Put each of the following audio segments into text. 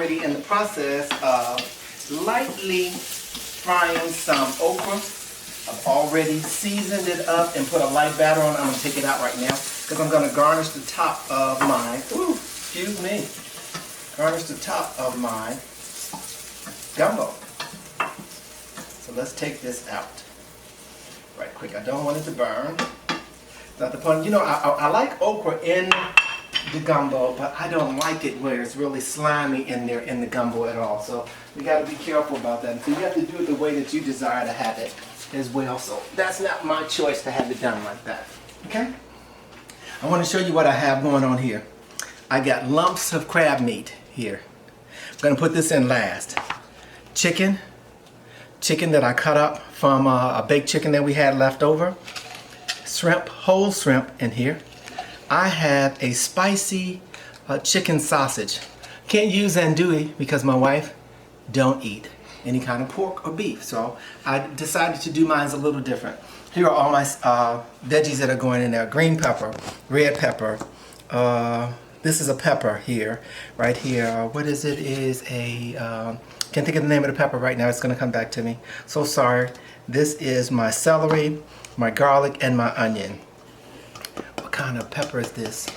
already in the process of lightly frying some okra. I've already seasoned it up and put a light batter on it. I'm going to take it out right now because I'm going to garnish the top of my, excuse me, garnish the top of my gumbo. So let's take this out right quick. I don't want it to burn. Not the point. You know, I like okra in the gumbo, but I don't like it where it's really slimy in there in the gumbo at all. So we got to be careful about that. So you have to do it the way that you desire to have it as well. So that's not my choice to have it done like that. Okay? I want to show you what I have going on here. I got lumps of crab meat here. I'm going to put this in last. Chicken that I cut up from a baked chicken that we had left over. Shrimp, whole shrimp in here. I have a spicy chicken sausage. Can't use andouille because my wife don't eat any kind of pork or beef. So I decided to do mine a little different. Here are all my veggies that are going in there. Green pepper, red pepper. This is a pepper here, right here. What is it? Is a, can't think of the name of the pepper right now. It's gonna come back to me. So sorry. This is my celery, my garlic, and my onion. What kind of pepper is this?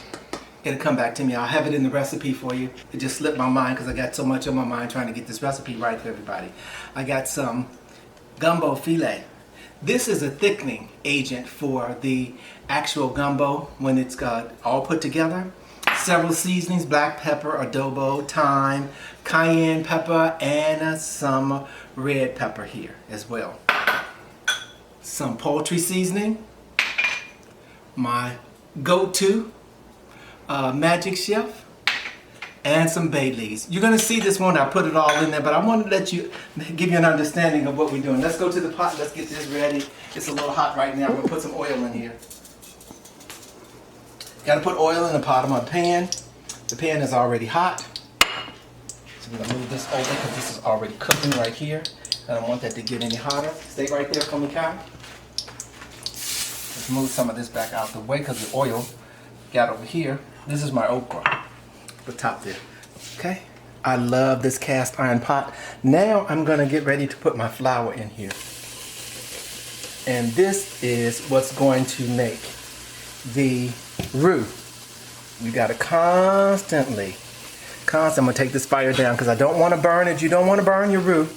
It'll come back to me. I'll have it in the recipe for you. It just slipped my mind because I got so much on my mind trying to get this recipe right for everybody. I got some Gumbo File. This is a thickening agent for the actual gumbo when it's got all put together. Several seasonings: black pepper, adobo, thyme, cayenne pepper, and some red pepper here as well. Some poultry seasoning, my go-to magic chef, and some bay leaves. You're gonna see this one, I put it all in there, but I want to let you, give you an understanding of what we're doing. Let's go to the pot, let's get this ready. It's a little hot right now. We're gonna put some oil in here. Gotta put oil in the pot of my pan. The pan is already hot. So we're gonna move this over because this is already cooking right here. I don't want that to get any hotter. Stay right there for me, Kyle. Let's move some of this back out the way because the oil got over here. This is my okra, the top there. Okay, I love this cast iron pot. Now I'm gonna get ready to put my flour in here. And this is what's going to make the roux. You gotta constantly, I'm gonna take this fire down because I don't wanna burn it. You don't wanna burn your roux.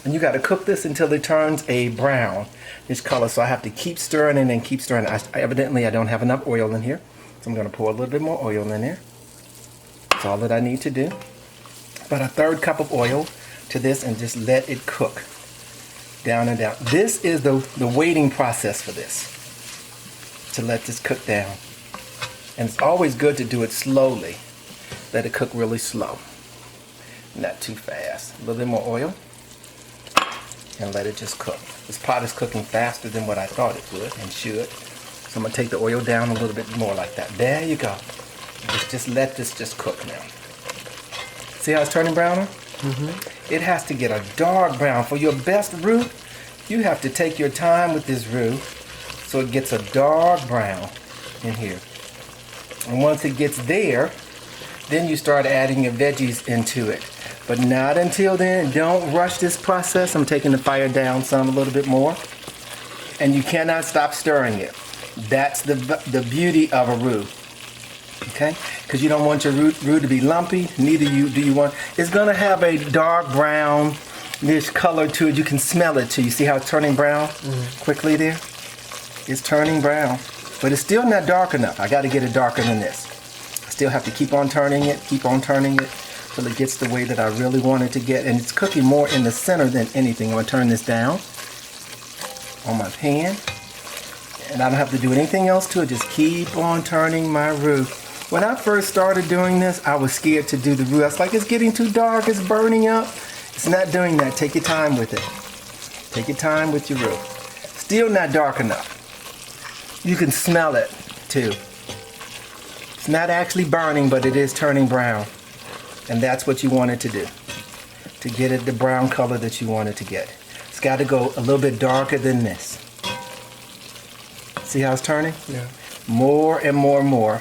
And you got to cook this until it turns a brownish color. So I have to keep stirring it and keep stirring it. Evidently, I don't have enough oil in here. So I'm going to pour a little bit more oil in there. That's all that I need to do. About a third cup of oil to this and just let it cook down and down. This is the waiting process for this. To let this cook down. And it's always good to do it slowly. Let it cook really slow. Not too fast. A little bit more oil. And let it just cook. This pot is cooking faster than what I thought it would and should. So I'm going to take the oil down a little bit more like that. There you go. Just let this just cook now. See how it's turning browner? Mm-hmm. It has to get a dark brown. For your best roux, you have to take your time with this roux so it gets a dark brown in here. And once it gets there, then you start adding your veggies into it. But not until then. Don't rush this process. I'm taking the fire down some a little bit more. And you cannot stop stirring it. That's the beauty of a roux. Okay? Because you don't want your roux to be lumpy. Neither do you want. It's going to have a dark brownish color to it. You can smell it too. You see how it's turning brown quickly there? It's turning brown. But it's still not dark enough. I got to get it darker than this. I still have to keep on turning it. Till it gets the way that I really want it to get. And it's cooking more in the center than anything. I'm going to turn this down on my pan. And I don't have to do anything else to it. Just keep on turning my roux. When I first started doing this, I was scared to do the roux. I was like, it's getting too dark. It's burning up. It's not doing that. Take your time with it. Take your time with your roux. Still not dark enough. You can smell it too. It's not actually burning, but it is turning brown. And that's what you want it to do, to get it the brown color that you want it to get. It's got to go a little bit darker than this. See how it's turning? Yeah. More and more and more.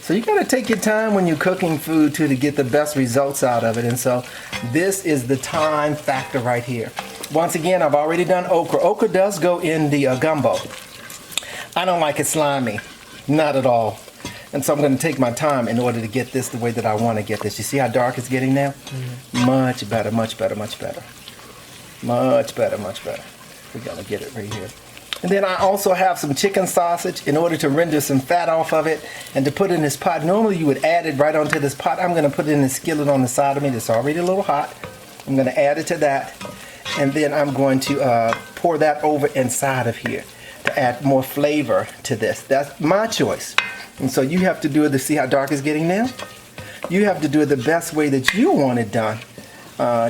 So you gotta take your time when you're cooking food too to get the best results out of it. And so this is the time factor right here. Once again, I've already done okra. Okra does go in the gumbo. I don't like it slimy, not at all. And so I'm gonna take my time in order to get this the way that I wanna get this. You see how dark it's getting now? Much better, much better, much better. Much better, much better. We're gonna get it right here. And then I also have some chicken sausage in order to render some fat off of it and to put in this pot. Normally you would add it right onto this pot. I'm gonna put it in the skillet on the side of me that's already a little hot. I'm gonna add it to that. And then I'm going to pour that over inside of here to add more flavor to this. That's my choice. And so you have to do it to see how dark it's getting now. You have to do it the best way that you want it done.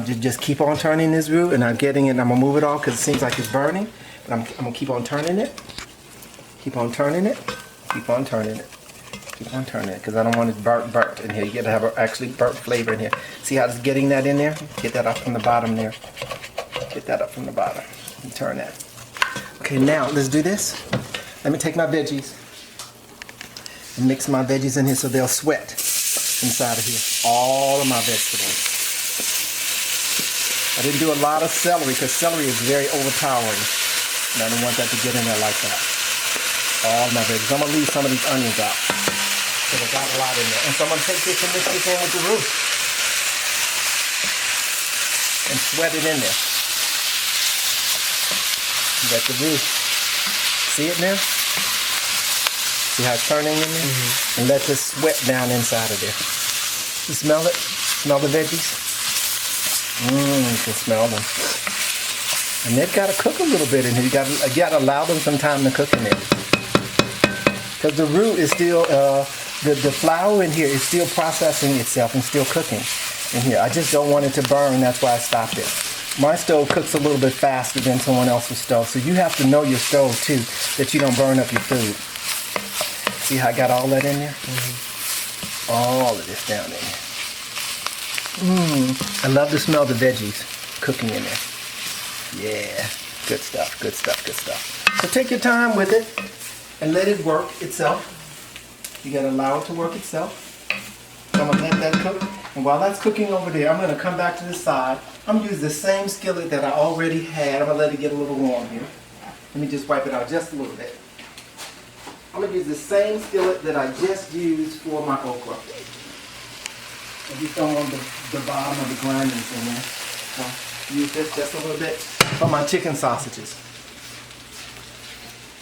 Just keep on turning this roux, and I'm getting it. I'm gonna move it off because it seems like it's burning. But I'm gonna keep on turning it. Keep on turning it. Keep on turning it. Keep on turning it because I don't want it burnt in here. You gotta have actually burnt flavor in here. See how it's getting that in there? Get that up from the bottom there. Get that up from the bottom and turn that. Okay, now let's do this. Let me take my veggies and mix my veggies in here so they'll sweat inside of here. All of my vegetables. I didn't do a lot of celery because celery is very overpowering. And I don't want that to get in there like that. All my veggies. I'm going to leave some of these onions out because I got a lot in there. And so I'm going to take this and mix this in with the roux. And sweat it in there. Let the roux. See it now? See how it's turning in there? And let this sweat down inside of there. You smell it? Smell the veggies? You can smell them. And they've got to cook a little bit in here. You got to allow them some time to cook in there. Because the roux is still, the flour in here is still processing itself and still cooking in here. I just don't want it to burn. That's why I stopped it. My stove cooks a little bit faster than someone else's stove. So you have to know your stove too, that you don't burn up your food. See how I got all that in there? All of this down in there. I love to smell the veggies cooking in there. Yeah, good stuff, good stuff, good stuff. So take your time with it and let it work itself. You gotta allow it to work itself. So I'm gonna let that cook. And while that's cooking over there, I'm gonna come back to the side. I'm gonna use the same skillet that I already had. I'm gonna let it get a little warm here. Let me just wipe it out just a little bit. I'm gonna use the same skillet that I just used for my okra. I just don't want the bottom of the grindings in there. So use this just a little bit for my chicken sausages.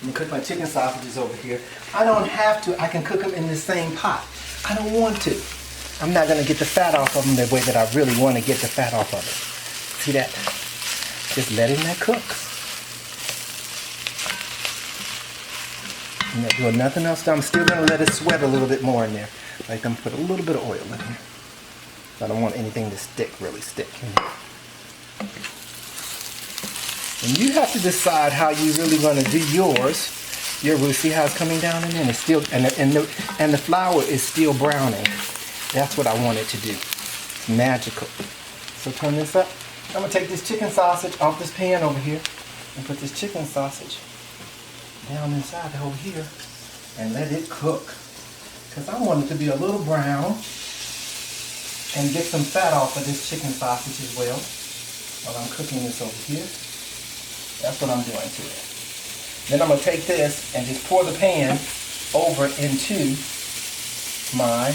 I'm gonna cook my chicken sausages over here. I don't have to, I can cook them in the same pot. I don't want to. I'm not gonna get the fat off of them the way that I really want to get the fat off of it. See that? Just letting that cook. I'm not doing nothing else. I'm still gonna let it sweat a little bit more in there. Like I'm gonna put a little bit of oil in here. I don't want anything to really stick in here. And you have to decide how you really want to do yours. Your roux, see how it's coming down in there? And it's still, and the flour is still browning. That's what I want it to do. It's magical. So turn this up. I'm gonna take this chicken sausage off this pan over here and put this chicken sausage down inside over here and let it cook. Because I want it to be a little brown and get some fat off of this chicken sausage as well while I'm cooking this over here. That's what I'm doing to it. Then I'm going to take this and just pour the pan over into my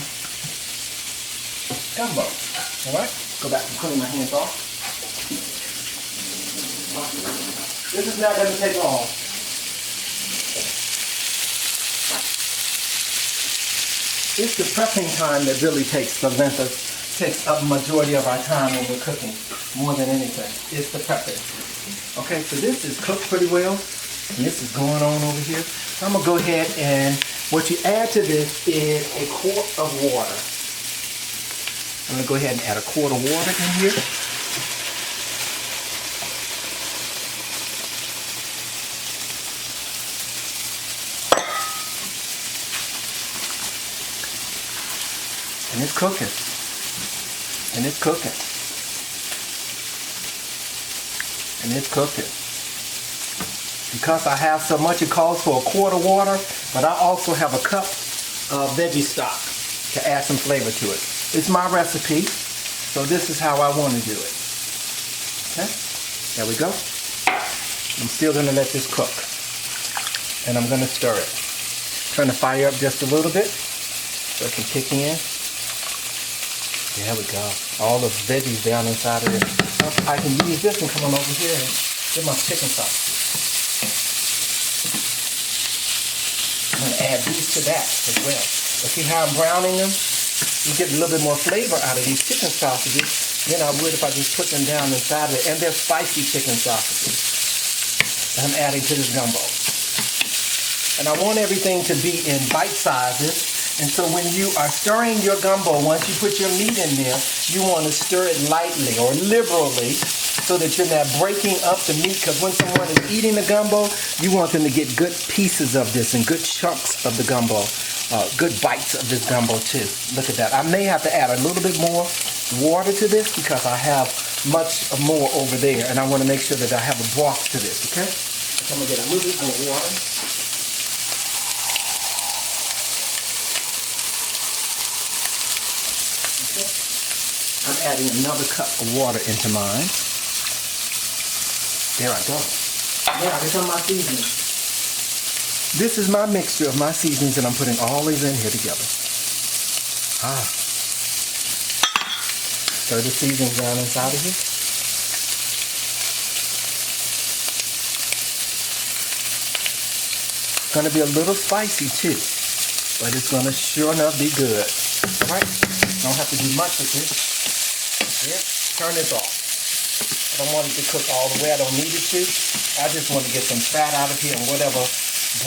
gumbo. Alright? Go back and clean my hands off. This is not going to take long. It's the prepping time that really takes up a majority of our time when we're cooking, more than anything. It's the prepping. Okay, so this is cooked pretty well, and this is going on over here. So I'm gonna go ahead and what you add to this is a quart of water. I'm gonna go ahead and add a quart of water in here. And it's cooking. And it's cooking. And it's cooking. Because I have so much, it calls for a quart of water, but I also have a cup of veggie stock. to add some flavor to it. It's my recipe, so this is how I want to do it. Okay, there we go. I'm still going to let this cook, and I'm going to stir it. Turn the fire up just a little bit so it can kick in. There we go. All the veggies down inside of it. I can use this and come on over here and get my chicken sauce. I'm going to add these to that as well. But see how I'm browning them? You get a little bit more flavor out of these chicken sausages than I would if I just put them down inside of it. And they're spicy chicken sausages that I'm adding to this gumbo. And I want everything to be in bite sizes. And so when you are stirring your gumbo, once you put your meat in there, you want to stir it lightly or liberally so that you're not breaking up the meat. Because when someone is eating the gumbo, you want them to get good pieces of this and good chunks of the gumbo, good bites of this gumbo too. Look at that. I may have to add a little bit more water to this because I have much more over there. And I want to make sure that I have a broth to this, okay? So I'm going to get a little bit more water. I'm adding another cup of water into mine. There I go. Now I become my seasoning. This is my mixture of my seasonings, and I'm putting all these in here together. Stir the seasonings down inside of here. It's going to be a little spicy too, but it's going to sure enough be good. All right? Don't have to do much with this. Yeah, turn this off. I don't want it to cook all the way. I don't need it to. I just want to get some fat out of here, and whatever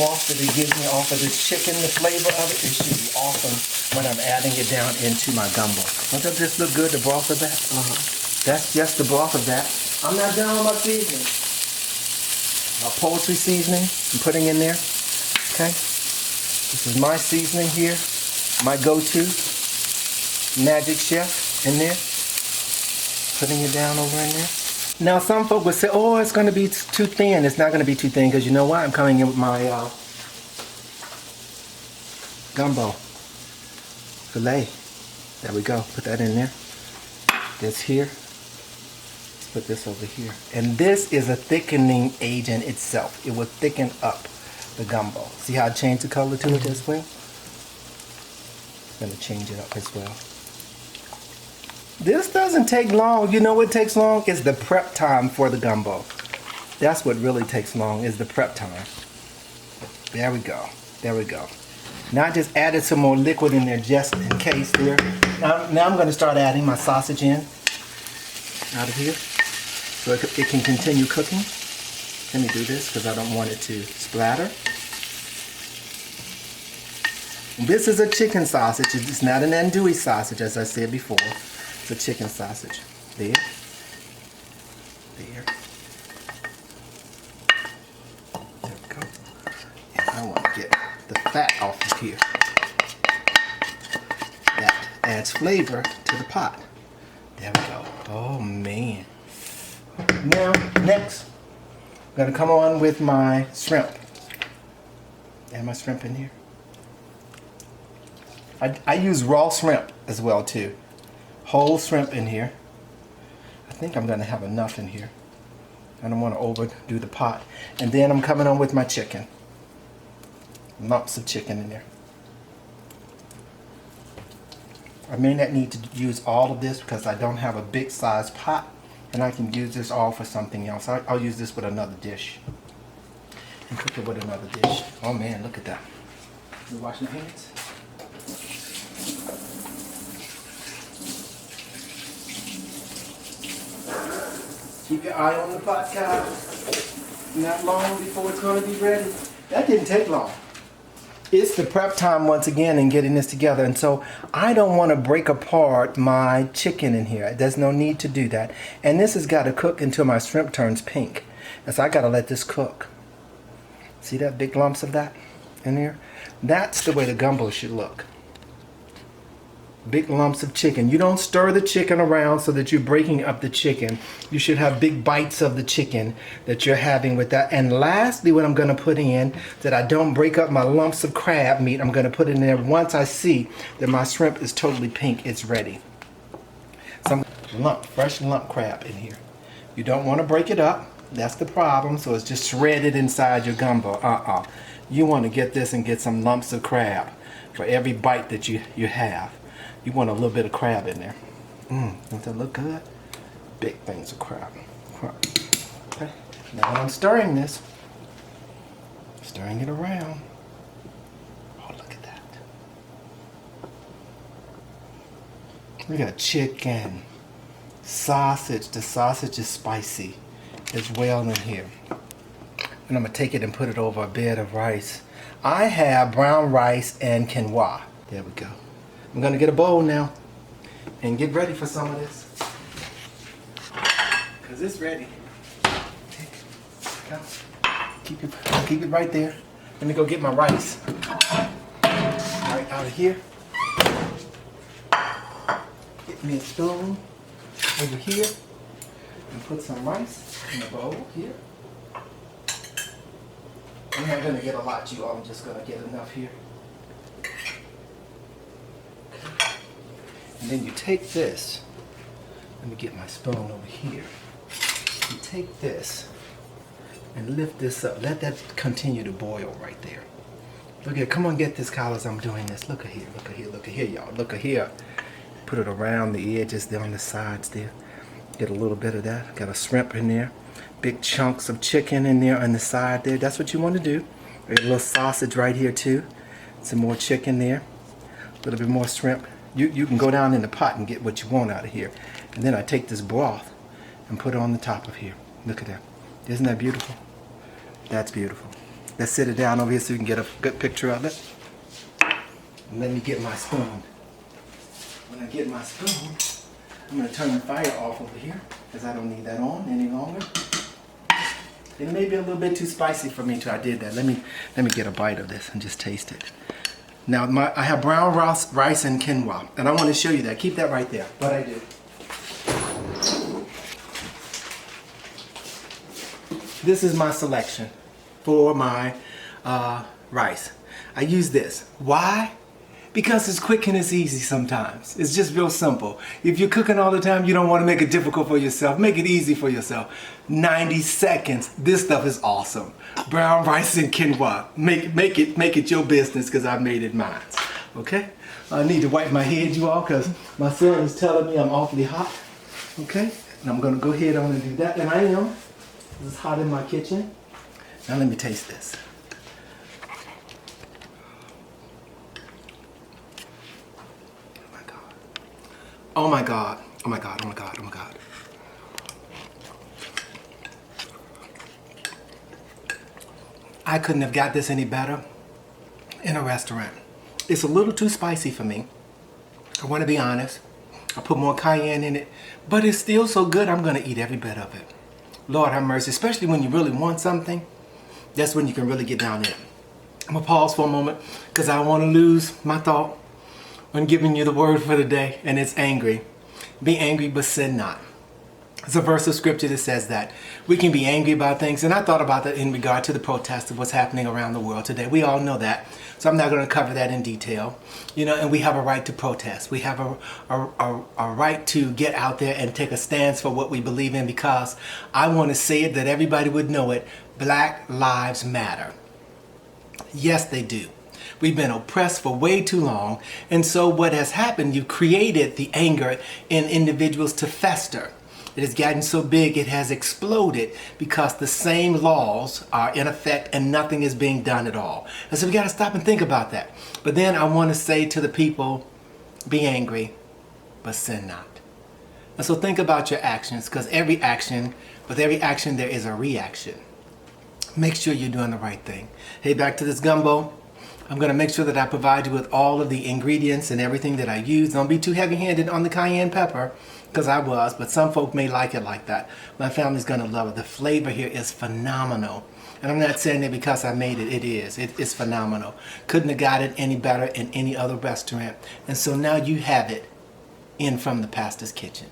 broth that it gives me off of this chicken, the flavor of it should be awesome when I'm adding it down into my gumbo. Doesn't this look good, the broth of that? That's just the broth of that. I'm not done with my seasoning. My poultry seasoning I'm putting in there. Okay. This is my seasoning here. My go-to. Magic Chef in there. Putting it down over in there. Now some folk would say, oh, it's going to be too thin. It's not going to be too thin because you know what? I'm coming in with my gumbo filet. There we go. Put that in there. This here. Let's put this over here. And this is a thickening agent itself. It will thicken up the gumbo. See how I changed the color to it as well? I'm going to change it up as well. This doesn't take long. You know what takes long? Is the prep time for the gumbo. That's what really takes long, is the prep time. There we go. There we go. Now I just added some more liquid in there just in case there. Now I'm going to start adding my sausage in out of here so it can continue cooking. Let me do this because I don't want it to splatter. This is a chicken sausage. It's not an andouille sausage, as I said before. It's a chicken sausage. There. There. There we go. And I want to get the fat off of here. That adds flavor to the pot. There we go. Oh man. Now, next, I'm going to come on with my shrimp. Add my shrimp in here. I use raw shrimp as well too. Whole shrimp in here. I think I'm going to have enough in here. I don't want to overdo the pot. And then I'm coming on with my chicken. Lumps of chicken in there. I may not need to use all of this because I don't have a big size pot. And I can use this all for something else. I'll use this with another dish. And cook it with another dish. Oh man, look at that. You washing your hands? Keep your eye on the pot, Kyle. Not long before it's going to be ready. That didn't take long. It's the prep time once again in getting this together. And so I don't want to break apart my chicken in here. There's no need to do that. And this has got to cook until my shrimp turns pink. And so I got to let this cook. See that big lumps of that in here? That's the way the gumbo should look. Big lumps of chicken. You don't stir the chicken around so that you're breaking up the chicken. You should have big bites of the chicken that you're having with that. And lastly, what I'm gonna put in, that I don't break up my lumps of crab meat, I'm gonna put it in there once I see that my shrimp is totally pink, it's ready. Some fresh lump crab in here. You don't wanna break it up. That's the problem, so it's just shredded inside your gumbo. You wanna get this and get some lumps of crab for every bite that you have. You want a little bit of crab in there. Doesn't that look good? Big things of crab. Okay. Now when I'm stirring this, stirring it around. Oh, look at that. We got chicken, sausage. The sausage is spicy as well in here. And I'm gonna take it and put it over a bed of rice. I have brown rice and quinoa. There we go. I'm gonna get a bowl now and get ready for some of this. Cause it's ready. Keep it right there. Let me go get my rice. Right out of here. Get me a spoon over here and put some rice in the bowl here. I'm not gonna get a lot, you all. I'm just gonna get enough here. And then you take this, let me get my spoon over here. You take this and lift this up. Let that continue to boil right there. Look at, come on, get this, Kyle, as I'm doing this. Look at here, look at here, look at here, y'all. Look at here. Put it around the edges there on the sides there. Get a little bit of that. Got a shrimp in there. Big chunks of chicken in there on the side there. That's what you want to do. A little sausage right here too. Some more chicken there. A little bit more shrimp. You can go down in the pot and get what you want out of here. And then I take this broth and put it on the top of here. Look at that. Isn't that beautiful? That's beautiful. Let's sit it down over here so you can get a good picture of it. And let me get my spoon. When I get my spoon, I'm going to turn the fire off over here because I don't need that on any longer. It may be a little bit too spicy for me till I did that. Let me get a bite of this and just taste it. Now, I have brown rice and quinoa, and I want to show you that. Keep that right there, what I do. This is my selection for my rice. I use this. Why? Because it's quick and it's easy sometimes. It's just real simple. If you're cooking all the time, you don't want to make it difficult for yourself. Make it easy for yourself. 90 seconds. This stuff is awesome. Brown rice and quinoa. Make it your business because I made it mine. Okay? I need to wipe my head, you all, because my son is telling me I'm awfully hot. Okay? And I'm going to go ahead on and do that. And I am. This is hot in my kitchen. Now let me taste this. Oh my God, oh my God, oh my God, oh my God. I couldn't have got this any better in a restaurant. It's a little too spicy for me. I want to be honest. I put more cayenne in it, but it's still so good I'm gonna eat every bit of it. Lord have mercy, especially when you really want something, that's when you can really get down in it. I'm gonna pause for a moment because I want to lose my thought when giving you the word for the day, and it's angry. Be angry, but sin not. It's a verse of scripture that says that we can be angry about things, and I thought about that in regard to the protest of what's happening around the world today. We all know that, so I'm not going to cover that in detail. You know, and we have a right to protest. We have a right to get out there and take a stance for what we believe in, because I want to say it that everybody would know it. Black lives matter. Yes, they do. We've been oppressed for way too long, and so what has happened, you created the anger in individuals to fester. It has gotten so big it has exploded because the same laws are in effect and nothing is being done at all. And so we got to stop and think about that. But then I want to say to the people, be angry, but sin not. And so think about your actions, because with every action there is a reaction. Make sure you're doing the right thing. Hey, back to this gumbo. I'm going to make sure that I provide you with all of the ingredients and everything that I use. Don't be too heavy-handed on the cayenne pepper, because I was, but some folk may like it like that. My family's going to love it. The flavor here is phenomenal. And I'm not saying that because I made it. It is. It's phenomenal. Couldn't have got it any better in any other restaurant. And so now you have it in from the pastor's kitchen.